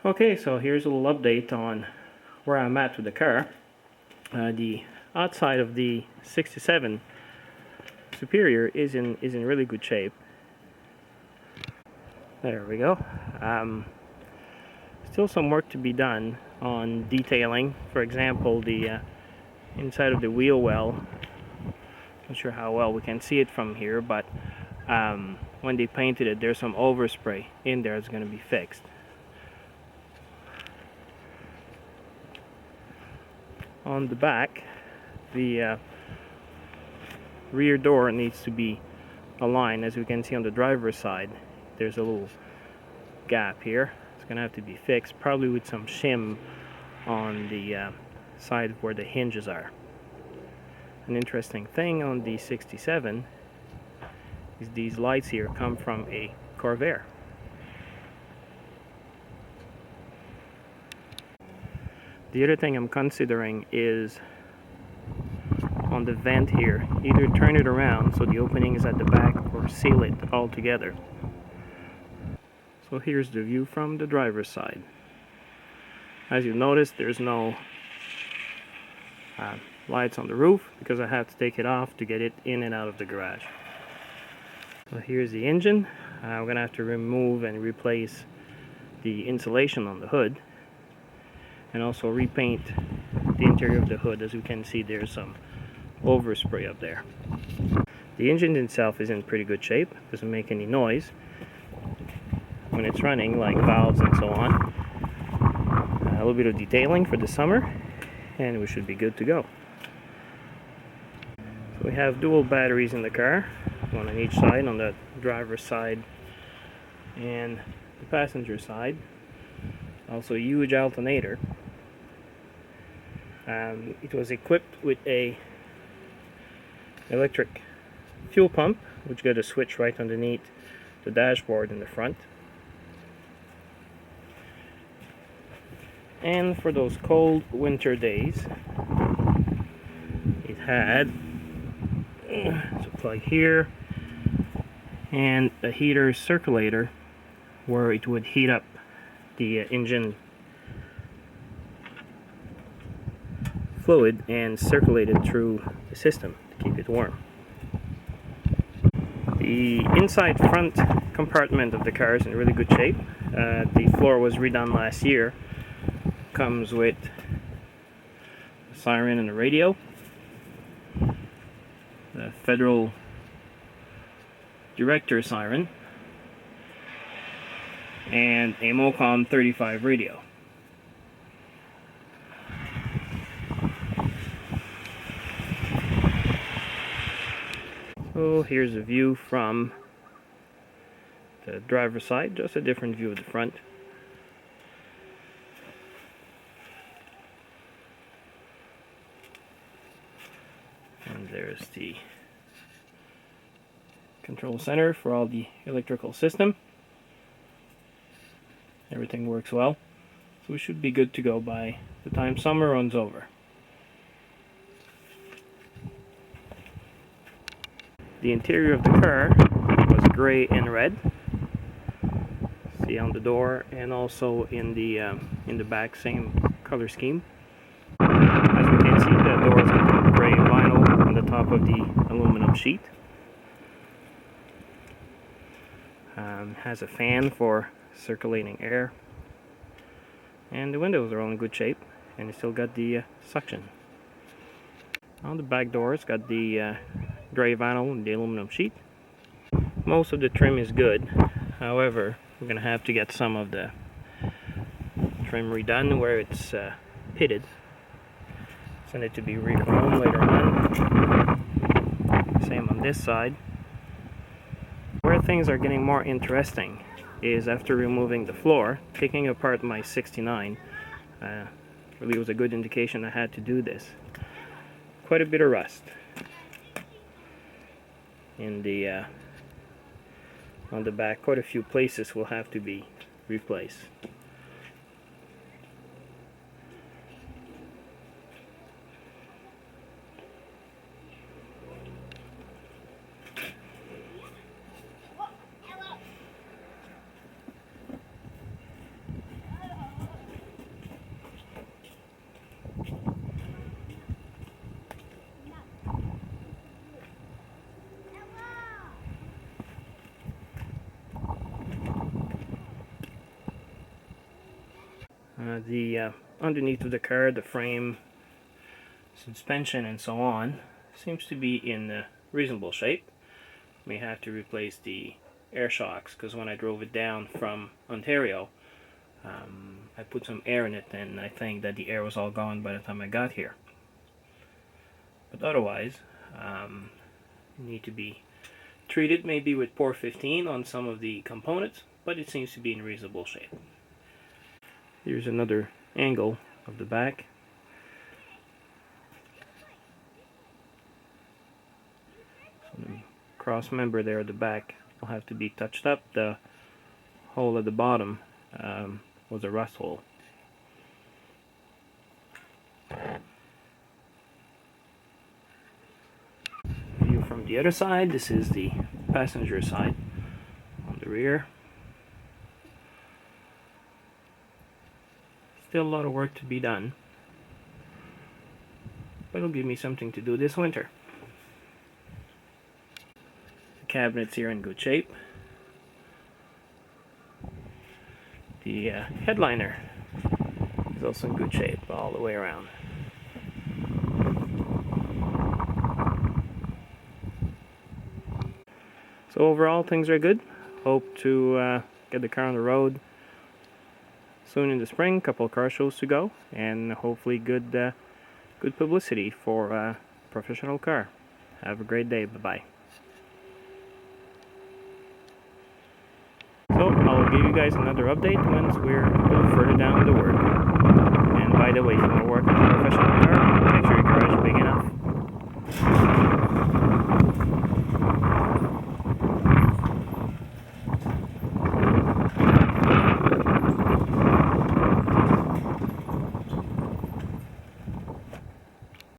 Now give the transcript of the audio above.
Okay, so here's a little update on where I'm at with the car. The outside of the 67 Superior is in really good shape. There we go. Still some work to be done on detailing. For example, the inside of the wheel well. Not sure how well we can see it from here, but when they painted it, there's some overspray in there that's going to be fixed. On the back, the rear door needs to be aligned. As we can see on the driver's side, there's a little gap here. It's going to have to be fixed, probably with some shim on the side where the hinges are. An interesting thing on the 67 is these lights here come from a Corvair. The other thing I'm considering is on the vent here, either turn it around so the opening is at the back or seal it altogether. So here's the view from the driver's side. As you notice, there's no lights on the roof because I have to take it off to get it in and out of the garage. So here's the engine. We're going to have to remove and replace the insulation on the hood, and also repaint the interior of the hood. As you can see, there's some overspray up there. The engine itself is in pretty good shape, doesn't make any noise when it's running, like valves and so on. A little bit of detailing for the summer and we should be good to go. So we have dual batteries in the car, one on each side, on the driver's side and the passenger side. Also a huge alternator. It was equipped with a electric fuel pump, which got a switch right underneath the dashboard in the front. And for those cold winter days, it had a plug here and a heater circulator where it would heat up the engine fluid and circulate it through the system to keep it warm. The inside front compartment of the car is in really good shape. The floor was redone last year. Comes with a siren and a radio, the Federal Director siren, and a MOCOM 35 radio. So here's a view from the driver's side, just a different view of the front. And there's the control center for all the electrical system. Everything works well, so we should be good to go by the time summer runs over. The interior of the car was gray and red. See on the door and also in the back, same color scheme. As we can see, the doors have gray vinyl on the top of the aluminum sheet. Has a fan for circulating air, and the windows are all in good shape, and it's still got the suction. On the back door, it's got the gray vinyl and the aluminum sheet. Most of the trim is good. However, we're going to have to get some of the trim redone where it's pitted. Send it to be re-chromed later on. Same on this side. Where things are getting more interesting is after removing the floor, taking apart my 69. Really was a good indication I had to do this. Quite a bit of rust in the on the back. Quite a few places will have to be replaced. The underneath of the car, the frame, suspension, and so on seems to be in reasonable shape. May have to replace the air shocks because when I drove it down from Ontario, I put some air in it and I think that the air was all gone by the time I got here. But otherwise, need to be treated maybe with Por 15 on some of the components, but it seems to be in reasonable shape. Here's another angle of the back. So the cross member there at the back will have to be touched up. The hole at the bottom was a rust hole. View from the other side. This is the passenger side on the rear. Still a lot of work to be done, but it'll give me something to do this winter. The cabinets here in good shape. The headliner is also in good shape all the way around. So overall, things are good. Hope to get the car on the road soon in the spring. Couple of car shows to go, and hopefully good publicity for a professional car. Have a great day. Bye bye. So I'll give you guys another update once we're a little further down the work. And by the way, if you want to work